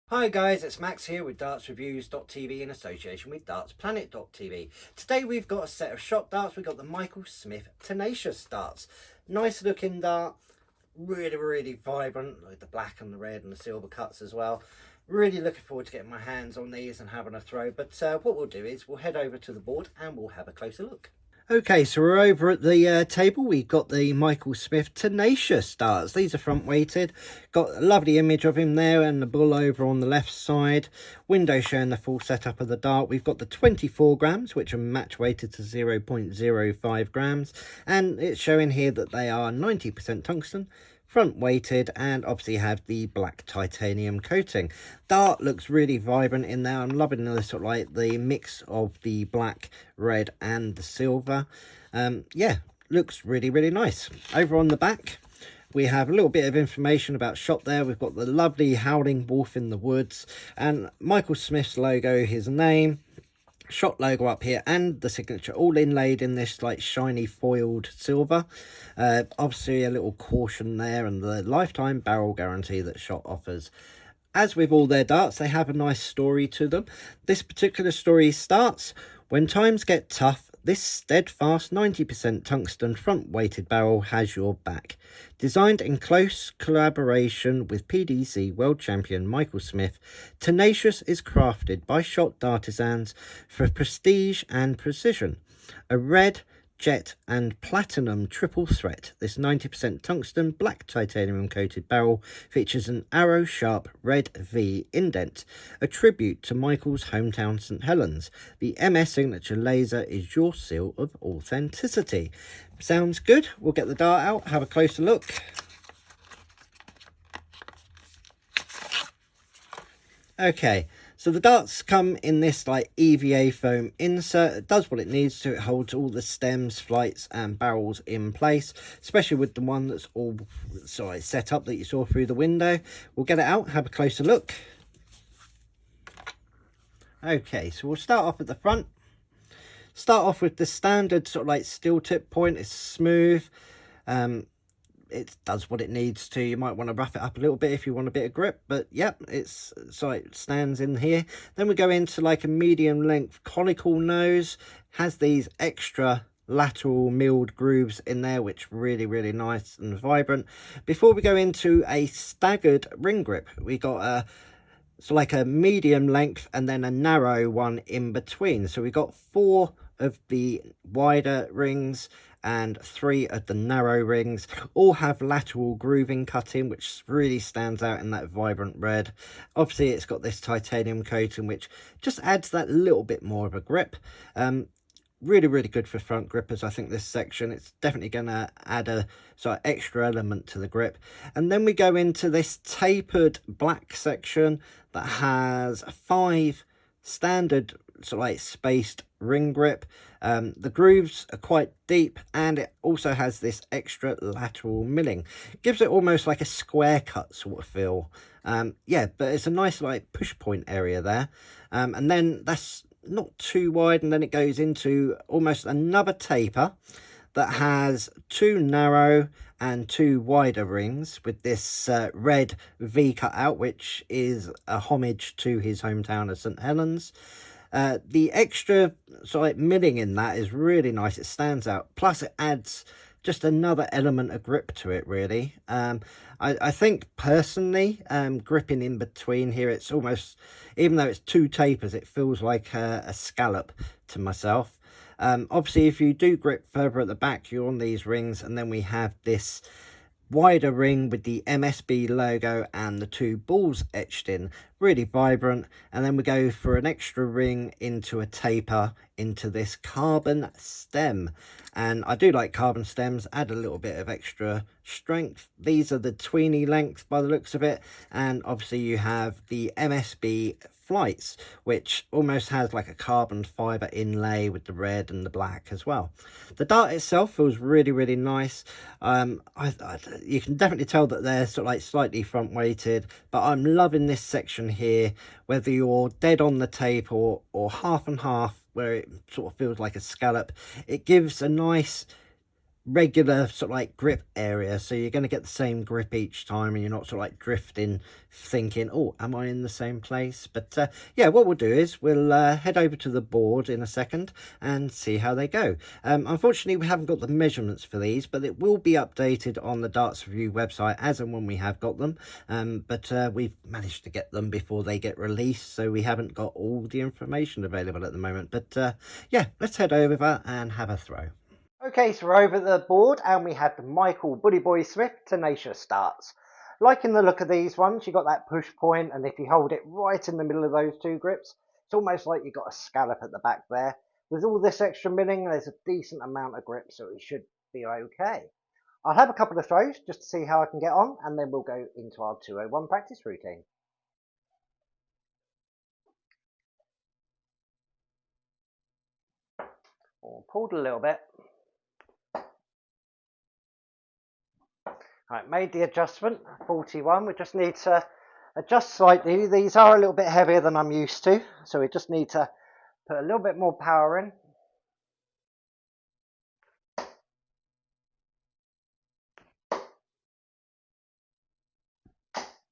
Hi guys, it's Max here with dartsreviews.tv in association with dartsplanet.tv. Today we've got a set of shot darts. We've got the Michael Smith Tenacious Darts. Nice looking dart, really vibrant with the black and the red and the silver cuts as well. Really looking forward to getting my hands on these and having a throw. But what we'll do is we'll head over to the board and we'll have a closer look. Okay, so we're over at the table. We've got the Michael Smith Tenacious Darts. These are front weighted. Got a lovely image of him there and the bull over on the left side. Window showing the full setup of the dart. We've got the 24 grams, which are match weighted to 0.05 grams. And it's showing here that they are 90% tungsten, front weighted, and obviously have the black titanium coating. Dart looks really vibrant in there. I'm loving the sort of like the mix of the black, red and the silver. Yeah, looks really nice. Over on the back we have a little bit of information about shot there. We've got the lovely howling wolf in the woods and Michael Smith's logo, his name, shot logo up here, and the signature all inlaid in this like shiny foiled silver. Obviously a little caution there and the lifetime barrel guarantee that Shot offers. As with all their darts, they have a nice story to them. This particular story starts: when times get tough, this steadfast 90% tungsten front weighted barrel has your back. Designed in close collaboration with PDC world champion Michael Smith, Tenacious is crafted by Shot Dartisans for prestige and precision. A red, jet and platinum triple threat, this 90% tungsten black titanium coated barrel features an arrow sharp red V indent, a tribute to Michael's hometown St Helens. The MS signature laser is your seal of authenticity. Sounds good. We'll get the dart out, have a closer look. Okay, so the darts come in this like EVA foam insert. It does what it needs to. It holds all the stems, flights and barrels in place, especially with the one that's all set up that you saw through the window. We'll get it out, have a closer look. Okay, so we'll start off at the front. Start off with the standard sort of like steel tip point. It's smooth. It does what it needs to. You might want to rough it up a little bit if you want a bit of grip, but yep, it's so it stands in here. Then we go into like a medium length conical nose, has these extra lateral milled grooves in there, which really nice and vibrant. Before we go into a staggered ring grip, we got a like a medium length and then a narrow one in between. So we got 4 of the wider rings and 3 of the narrow rings. All have lateral grooving cut in, which really stands out in that vibrant red. Obviously it's got this titanium coating, which just adds that little bit more of a grip. Really good for front grippers. I think this section, it's definitely going to add a sort of extra element to the grip. And then we go into this tapered black section that has 5 standard sort of like spaced ring grip. The grooves are quite deep and it also has this extra lateral milling. Gives it almost like a square cut sort of feel. Yeah, but it's a nice like push point area there. And then that's not too wide, and then it goes into almost another taper that has 2 narrow and 2 wider rings with this red V cut out, which is a homage to his hometown of St Helens. The extra sort of milling in that is really nice. It stands out, plus it adds just another element of grip to it, really. I think personally, gripping in between here, it's almost, even though it's 2 tapers, it feels like a scallop to myself. Obviously if you do grip further at the back, you're on these rings, and then we have this wider ring with the MSB logo and the 2 balls etched in, really vibrant. And then we go for an extra ring into a taper into this carbon stem, and I do like carbon stems, add a little bit of extra strength. These are the tweeny length by the looks of it, and obviously you have the MSB flights, which almost has like a carbon fiber inlay with the red and the black as well. The dart itself feels really nice. You can definitely tell that they're sort of like slightly front weighted, but I'm loving this section here, whether you're dead on the tape or half and half, where it sort of feels like a scallop. It gives a nice regular sort of like grip area, so you're going to get the same grip each time and you're not sort of like drifting thinking, oh, am I in the same place? But yeah, what we'll do is we'll head over to the board in a second and see how they go. Unfortunately, we haven't got the measurements for these, but it will be updated on the Darts Review website as and when we have got them. But we've managed to get them before they get released, so we haven't got all the information available at the moment. But yeah, let's head over and have a throw. Okay, so we're over at the board and we have the Michael Buddy Boy Smith Tenacious Darts. Liking the look of these ones, you got that push point, and if you hold it right in the middle of those two grips, it's almost like you've got a scallop at the back there. With all this extra milling, there's a decent amount of grip, so it should be okay. I'll have a couple of throws just to see how I can get on, and then we'll go into our 201 practice routine. Pulled a little bit. Right, made the adjustment, 41. We just need to adjust slightly. These are a little bit heavier than I'm used to, so we just need to put a little bit more power in.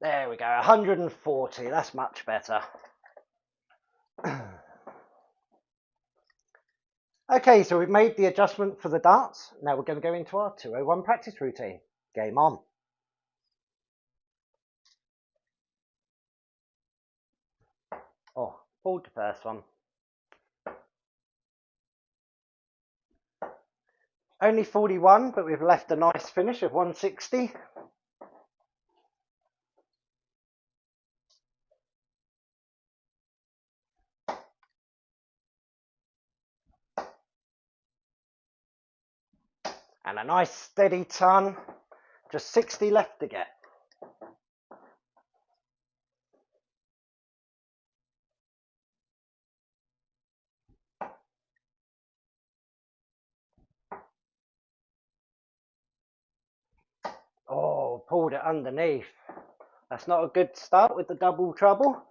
There we go, 140, that's much better. Okay, so we've made the adjustment for the darts. Now we're going to go into our 201 practice routine. Game on. Oh, pulled the first one. Only 41, but we've left a nice finish of 160. And a nice steady ton. Just 60 left to get. Oh, pulled it underneath. That's not a good start with the double trouble.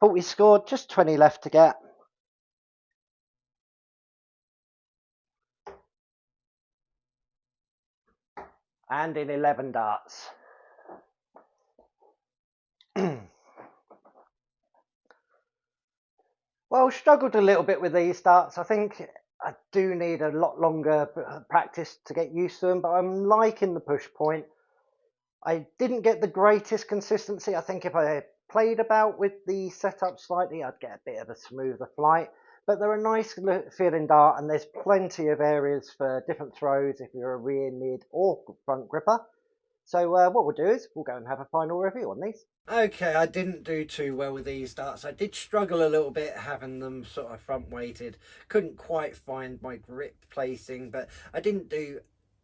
But we scored just 20 left to get. And in 11 darts. Well, struggled a little bit with these darts. I think I do need a lot longer practice to get used to them, but I'm liking the push point. I didn't get the greatest consistency. I think if I played about with the setup slightly, I'd get a bit of a smoother flight. But they're a nice feeling dart, and there's plenty of areas for different throws if you're a rear, mid, or front gripper. So what we'll do is we'll go and have a final review on these. Okay, I didn't do too well with these darts. I did struggle a little bit having them sort of front weighted. Couldn't quite find my grip placing, but I didn't do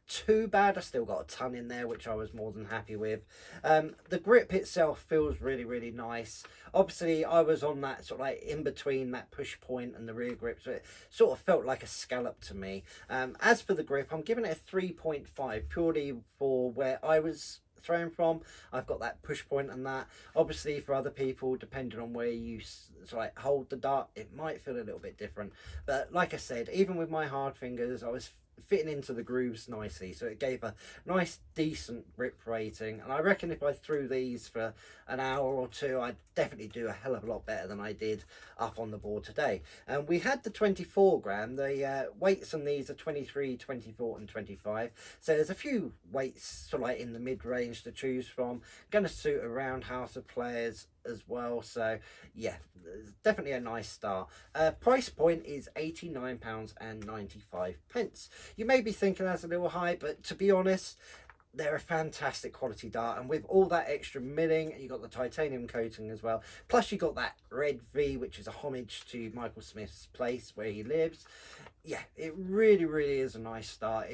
too bad. I still got a ton in there, which I was more than happy with. The grip itself feels really nice. Obviously I was on that sort of like in between that push point and the rear grip, so it sort of felt like a scallop to me. As for the grip, I'm giving it a 3.5 purely for where I was thrown from. I've got that push point and that. Obviously for other people, depending on where you sort of like hold the dart, it might feel a little bit different. But like I said, even with my hard fingers, I was fitting into the grooves nicely, so it gave a nice decent grip rating. And I reckon if I threw these for an hour or two, I'd definitely do a hell of a lot better than I did up on the board today. And we had the 24 gram. The weights on these are 23, 24 and 25, so there's a few weights sort of like in the mid-range to choose from. Going to suit a roundhouse of players as well, so yeah, definitely a nice start. Price point is £89.95. You may be thinking that's a little high, but to be honest, they're a fantastic quality dart, and with all that extra milling, you got the titanium coating as well, plus you got that red V, which is a homage to Michael Smith's place where he lives. Yeah, it really is a nice start.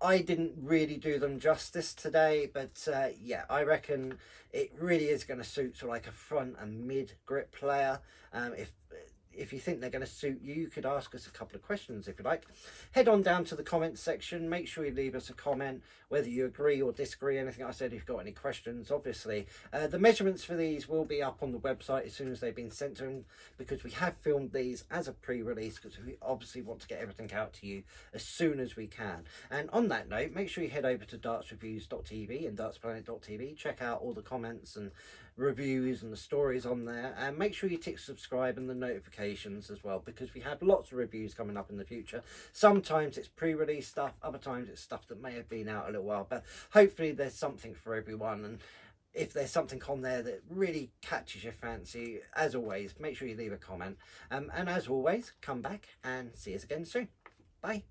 I didn't really do them justice today, but yeah, I reckon it really is going to suit sort of like a front and mid grip player. If if you think they're going to suit you, you could ask us a couple of questions if you like. Head on down to the comments section. Make sure you leave us a comment, whether you agree or disagree, anything I said. If you've got any questions, obviously. The measurements for these will be up on the website as soon as they've been sent to them, because we have filmed these as a pre-release, because we obviously want to get everything out to you as soon as we can. And on that note, make sure you head over to dartsreviews.tv and dartsplanet.tv. Check out all the comments and reviews and the stories on there, and make sure you tick subscribe and the notifications as well, because we have lots of reviews coming up in the future. Sometimes it's pre-release stuff, other times it's stuff that may have been out a little while, but hopefully there's something for everyone. And if there's something on there that really catches your fancy, as always, make sure you leave a comment, and as always, come back and see us again soon. Bye.